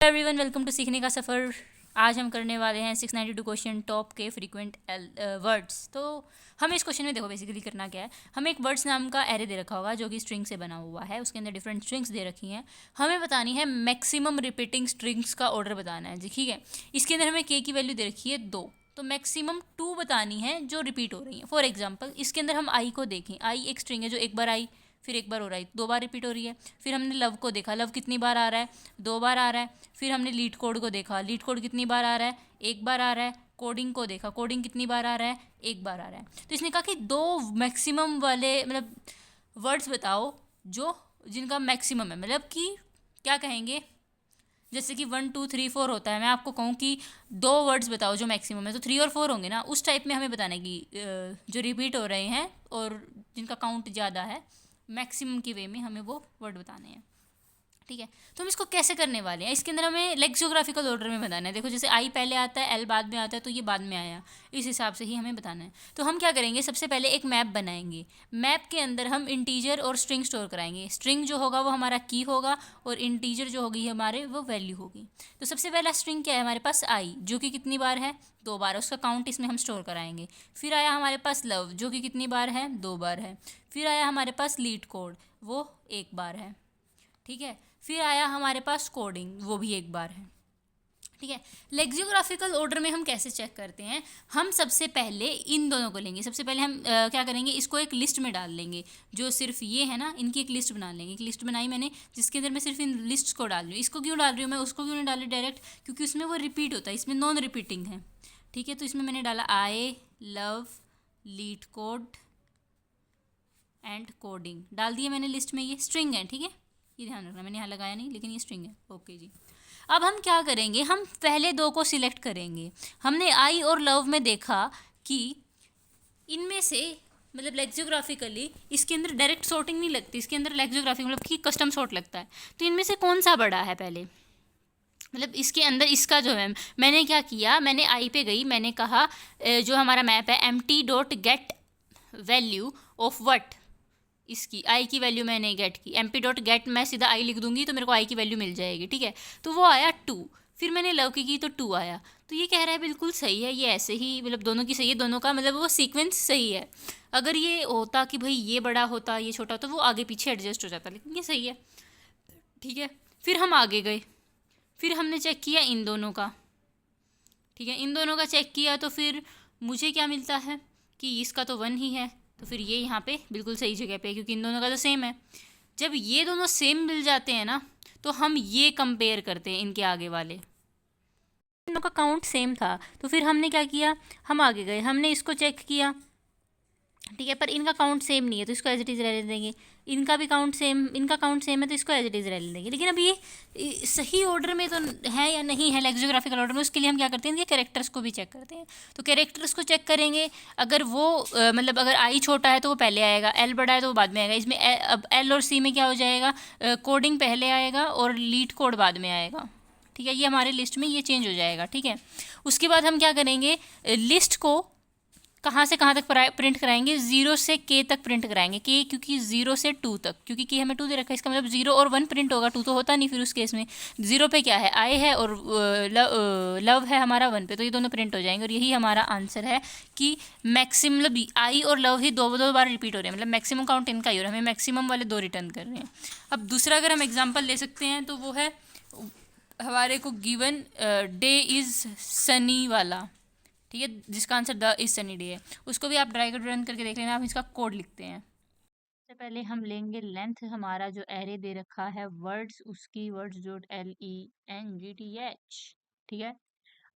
Everyone, welcome to सीखने का सफ़र। आज हम करने वाले हैं 692 क्वेश्चन टॉप के फ्रीक्वेंट वर्ड्स। तो हमें इस क्वेश्चन में देखो बेसिकली करना क्या है। हमें एक वर्ड्स नाम का एरे दे रखा होगा जो कि स्ट्रिंग से बना हुआ है। उसके अंदर डिफरेंट स्ट्रिंग्स दे रखी हैं। हमें बतानी है मैक्सिमम रिपीटिंग स्ट्रिंग्स का ऑर्डर बताना है जी, ठीक है। इसके अंदर हमें के की वैल्यू दे रखी है 2, तो मैक्सिमम 2 बतानी है जो रिपीट हो रही है। फॉर एग्जाम्पल इसके अंदर हम आई को देखें। आई एक स्ट्रिंग है जो एक बार आई, फिर एक बार हो रहा है, 2 बार रिपीट हो रही है। फिर हमने लव को देखा, लव कितनी बार आ रहा है, 2 बार आ रहा है। फिर हमने लीड कोड को देखा, लीड कोड कितनी बार आ रहा है, 1 बार आ रहा है। कोडिंग को देखा, कोडिंग कितनी बार आ रहा है, 1 बार आ रहा है। तो इसने कहा कि 2 मैक्सिमम वाले मतलब वर्ड्स बताओ जो जिनका मैक्सिमम है, मतलब कि क्या कहेंगे, जैसे कि 1 2 3 4 होता है। मैं आपको कहूँ कि 2 वर्ड्स बताओ जो मैक्सिमम है, तो 3 और 4 होंगे ना। उस टाइप में हमें बताने की जो रिपीट हो रहे हैं और जिनका काउंट ज़्यादा है, मैक्सिमम की वे में हमें वो वर्ड बताने हैं, ठीक है। तो हम इसको कैसे करने वाले हैं, इसके अंदर हमें लेक्सियोग्राफिकल ऑर्डर में बताना है। देखो जैसे आई पहले आता है, एल बाद में आता है, तो ये बाद में आया, इस हिसाब से ही हमें बताना है। तो हम क्या करेंगे, सबसे पहले एक मैप बनाएंगे। मैप के अंदर हम इंटीजर और स्ट्रिंग स्टोर कराएंगे। स्ट्रिंग जो होगा वो हमारा की होगा और इंटीजर जो होगी हमारे वो वैल्यू होगी। तो सबसे पहला स्ट्रिंग क्या है हमारे पास, आई, जो कि कितनी बार है, 2 बार। उसका काउंट इसमें हम स्टोर कराएंगे। फिर आया हमारे पास लव, जो कि कितनी बार है, 2 बार है। फिर आया हमारे पास लीड कोड, वो 1 बार है, ठीक है। फिर आया हमारे पास कोडिंग, वो भी 1 बार है, ठीक है। लेक्सियोग्राफिकल ऑर्डर में हम कैसे चेक करते हैं, हम सबसे पहले इन दोनों को लेंगे। सबसे पहले हम क्या करेंगे, इसको एक लिस्ट में डाल लेंगे। जो सिर्फ ये है ना, इनकी एक लिस्ट बना लेंगे। एक लिस्ट बनाई मैंने जिसके अंदर मैं सिर्फ इन लिस्ट को डाल रही हूँ। इसको क्यों डाल रही हूँ मैं, उसको क्यों नहीं डाल रही डायरेक्ट, क्योंकि उसमें वो रिपीट होता है, इसमें नॉन रिपीटिंग है, ठीक है। तो इसमें मैंने डाला I, love, LeetCode and coding, डाल दिए मैंने लिस्ट में। ये स्ट्रिंग है, ठीक है, ये ध्यान रखना, मैंने यहाँ लगाया नहीं लेकिन ये स्ट्रिंग है, ओके जी। अब हम क्या करेंगे, हम पहले 2 को सिलेक्ट करेंगे। हमने आई और लव में देखा कि इनमें से मतलब लेक्सियोग्राफिकली इसके अंदर डायरेक्ट सॉर्टिंग नहीं लगती, इसके अंदर लेक्सियोग्राफिक मतलब कि कस्टम सॉर्ट लगता है। तो इनमें से कौन सा बड़ा है पहले, मतलब इसके अंदर इसका जो है, मैंने क्या किया, मैंने आई पे गई, मैंने कहा जो हमारा मैप है empty.get वैल्यू ऑफ वट, इसकी आई की वैल्यू मैंने गेट की। mp.get मैं सीधा आई लिख दूंगी तो मेरे को आई की वैल्यू मिल जाएगी, ठीक है। तो वो आया 2। फिर मैंने लव की तो 2 आया। तो ये कह रहा है बिल्कुल सही है, ये ऐसे ही मतलब दोनों की सही है, दोनों का मतलब वो सीक्वेंस सही है। अगर ये होता कि भाई ये बड़ा होता ये छोटा, तो वो आगे पीछे एडजस्ट हो जाता, लेकिन ये सही है, ठीक है। फिर हम आगे गए, फिर हमने चेक किया इन दोनों का, ठीक है। इन दोनों का चेक किया तो फिर मुझे क्या मिलता है कि इसका तो 1 ही है, तो फिर ये यहाँ पे बिल्कुल सही जगह पे है क्योंकि इन दोनों का तो सेम है। जब ये दोनों सेम मिल जाते हैं ना, तो हम ये कंपेयर करते हैं इनके आगे वाले, दोनों का काउंट सेम था। तो फिर हमने क्या किया, हम आगे गए, हमने इसको चेक किया, ठीक है, पर इनका काउंट सेम नहीं है तो इसको एज इट इज़ रहने देंगे। इनका भी काउंट सेम, इनका काउंट सेम है तो इसको एज इट इज़ रहने देंगे। लेकिन अब ये सही ऑर्डर में तो है या नहीं है लेक्सियोग्राफिकल ऑर्डर में, उसके लिए हम क्या करते हैं, इनके कैरेक्टर्स को भी चेक करते हैं। तो कैरेक्टर्स को चेक करेंगे, अगर वो मतलब अगर आई छोटा है तो वो पहले आएगा, एल बड़ा है तो वो बाद में आएगा। इसमें अब एल और सी में क्या हो जाएगा, कोडिंग पहले आएगा और लीड कोड बाद में आएगा, ठीक है। ये हमारे लिस्ट में ये चेंज हो जाएगा, ठीक है। उसके बाद हम क्या करेंगे, लिस्ट को कहाँ से कहाँ तक प्रिंट कराएंगे, 0 से के तक प्रिंट कराएंगे। के क्योंकि 0 से 2 तक, क्योंकि के हमें 2 दे रखा है, इसका मतलब 0 और 1 प्रिंट होगा, 2 तो होता नहीं फिर उस केस में। 0 पे क्या है, आई है और लव है हमारा 1 पे, तो ये दोनों प्रिंट हो जाएंगे। और यही हमारा आंसर है कि मैक्सिमम मतलब आई और लव ही दो बार रिपीट हो रहे हैं, मतलब मैक्सिमम काउंट इनका ही हो रहा है, हमें मैक्सिमम वाले 2 रिटर्न कर रहे हैं। अब दूसरा अगर हम एग्जाम्पल ले सकते हैं तो वो है हमारे को गिवन डे इज़ सनी वाला, ठीक है, जिसका answer the is sunny day है। उसको भी आप ड्राई रन करके देख लेना, आप इसका कोड लिखते हैं। सबसे पहले हम लेंगे लेंथ, हमारा जो एरे दे रखा है वर्ड्स, उसकी words.length, ठीक है।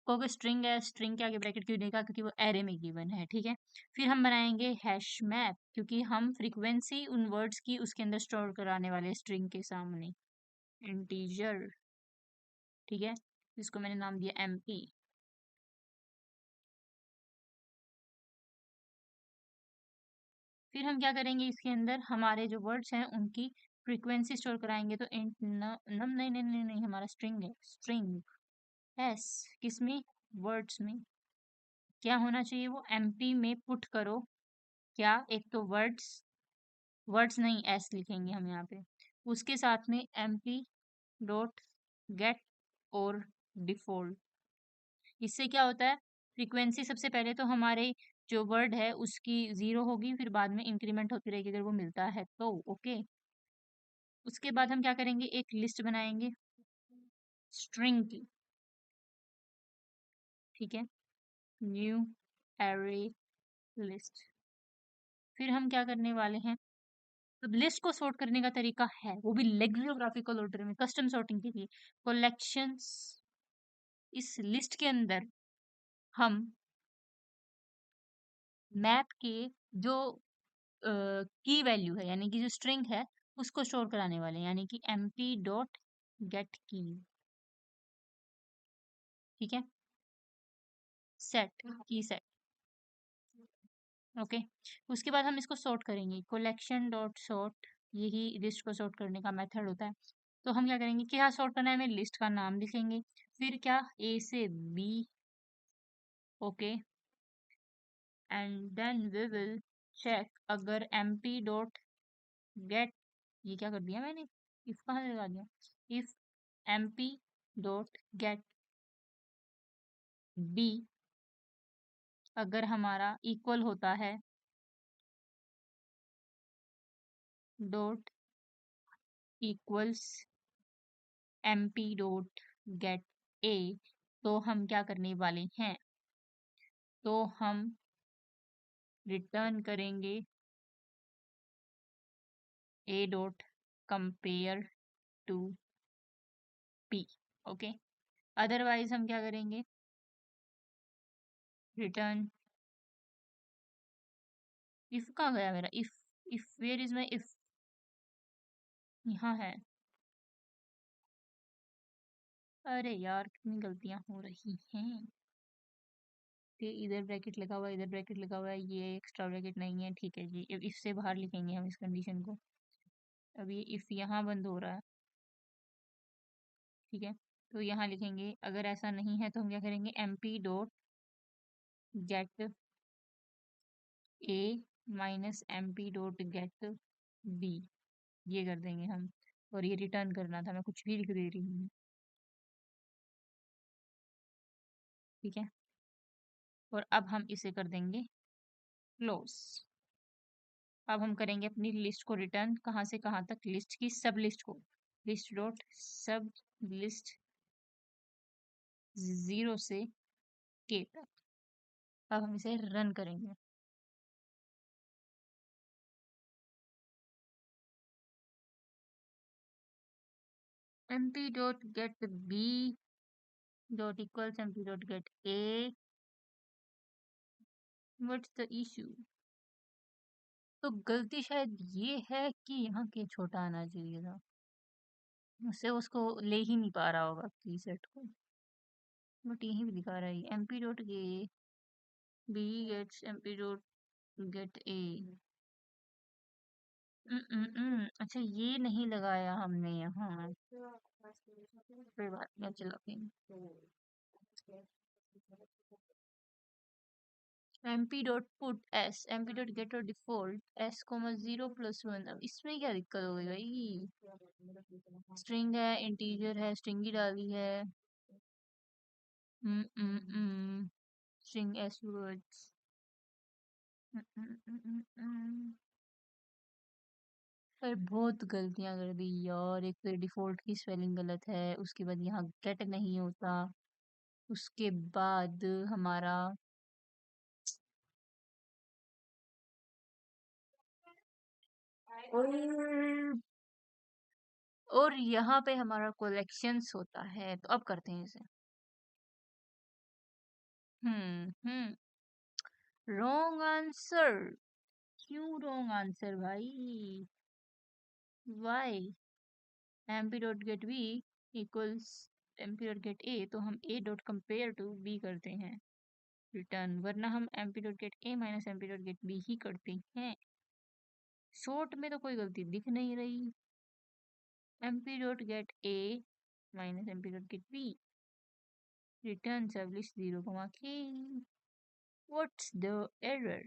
क्योंकि स्ट्रिंग है, स्ट्रिंग के आगे ब्रैकेट क्यों देगा, क्योंकि वो एरे में गिवन है, ठीक है। फिर हम बनाएंगे हैश मैप, क्योंकि हम फ्रीक्वेंसी उन वर्ड्स की उसके अंदर स्टोर कराने वाले स्ट्रिंग के सामने, इंटीजर, ठीक है, जिसको मैंने नाम दिया MP। फिर हम क्या करेंगे, इसके अंदर हमारे जो वर्ड्स हैं उनकी फ्रीक्वेंसी स्टोर कराएंगे। तो इंट नम नहीं नहीं नहीं नहीं, हमारा स्ट्रिंग है, स्ट्रिंग एस, किसमें, वर्ड्स में। क्या होना चाहिए, वो MP में पुट करो। क्या, एक तो वर्ड्स, वर्ड्स नहीं एस लिखेंगे हम यहाँ पे, उसके साथ में MP डॉट गेट और डिफॉल्ट। इससे क्या होता है, फ्रीक्वेंसी सबसे पहले तो हमारे जो वर्ड है उसकी 0 होगी, फिर बाद में इंक्रीमेंट होती रहेगी अगर वो मिलता है तो। ओके, उसके बाद हम क्या करेंगे, एक लिस्ट बनाएंगे स्ट्रिंग की। ठीक है, न्यू एरे लिस्ट। फिर हम क्या करने वाले हैं, तो लिस्ट को सॉर्ट करने का तरीका है, वो भी लेक्सिकोग्राफिकल ऑर्डर में, कस्टम सॉर्टिंग के लिए। कलेक्शंस, इस लिस्ट के अंदर हम मैप के जो की वैल्यू है, यानी कि जो स्ट्रिंग है उसको स्टोर कराने वाले हैं, यानी कि एमपी डॉट गेट की। ठीक है, सेट की सेट। ओके, उसके बाद हम इसको सॉर्ट करेंगे, कलेक्शन डॉट सॉर्ट, यही लिस्ट को सॉर्ट करने का मेथड होता है। तो हम क्या करेंगे, क्या सॉर्ट करना है हमें, लिस्ट का नाम लिखेंगे, फिर क्या, ए से B. Okay, and then we will check अगर एमपी डॉट गेट, ये क्या कर दिया मैंने, इफ कहाँ से लगा दिया, if MP dot get B अगर हमारा इक्वल होता है dot equals MP dot get A, तो हम क्या करने वाले हैं, तो हम रिटर्न करेंगे A dot compare to P. Okay, otherwise हम क्या करेंगे, रिटर्न, इफ कहाँ गया मेरा if, if where is my if, यहाँ है। अरे यार कितनी गलतियां हो रही हैं, ये इधर ब्रैकेट लगा हुआ है, इधर ब्रैकेट लगा हुआ है, ये एक्स्ट्रा ब्रैकेट नहीं है। ठीक है जी, अब इससे बाहर लिखेंगे हम इस कंडीशन को। अब ये इफ यहाँ बंद हो रहा है, ठीक है, तो यहाँ लिखेंगे, अगर ऐसा नहीं है तो हम क्या करेंगे, M P dot get A minus M P dot get B, ये कर देंगे हम। और ये रिटर्न करना था, मैं कुछ भी लिख दे रही हूँ। ठीक है, और अब हम इसे कर देंगे क्लोज। अब हम करेंगे अपनी लिस्ट को रिटर्न, कहाँ से कहाँ तक, लिस्ट की सब लिस्ट को, लिस्ट डॉट सब लिस्ट 0 से के तक। अब हम इसे रन करेंगे। mp dot get B dot equals mp dot get A, what's the issue. तो गलती शायद ये है कि यहाँ के छोटा आना चाहिए था, उससे उसको ले ही नहीं पा रहा होगा की सेट को, बट यही भी दिखा रहा है mp dot get B gets mp dot get A. अच्छा, ये नहीं लगाया हमने यहाँ, कोई बात नहीं, चलो mp dot put s mp dot gate और डिफॉल्ट s कोमा 0+1। अब इसमें क्या दिक्कत हो गई भाई, स्ट्रिंग है, इंटीजर है, स्ट्रिंग ही डाली है। String s words. पर बहुत गलतियां कर दी यार, एक तो डिफॉल्ट की स्पेलिंग गलत है, उसके बाद यहाँ गेट नहीं होता, उसके बाद हमारा और यहाँ पे हमारा कलेक्शंस होता है। तो अब करते हैं इसे। हम्म, रॉन्ग आंसर। क्यों रॉन्ग आंसर भाई, why, MP dot get B equals MP dot get A, तो हम A dot compare to B करते हैं रिटर्न, वरना हम MP dot get A minus MP dot get B ही करते हैं। शॉर्ट में तो कोई गलती दिख नहीं रही, MP dot get A minus MP dot get B, return service 0, what's the error.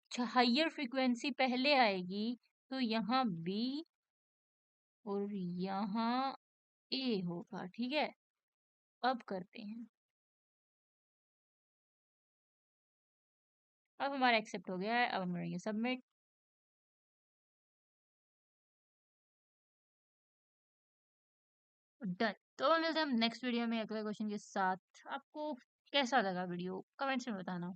अच्छा, हायर फ्रीक्वेंसी पहले आएगी, तो यहाँ बी और यहाँ ए होगा, ठीक है। अब करते हैं। अब हमारा एक्सेप्ट हो गया है, अब हम करेंगे सबमिट। डन। तो मिलते हैं हम नेक्स्ट वीडियो में अगले क्वेश्चन के साथ। आपको कैसा लगा वीडियो कमेंट्स में बताना।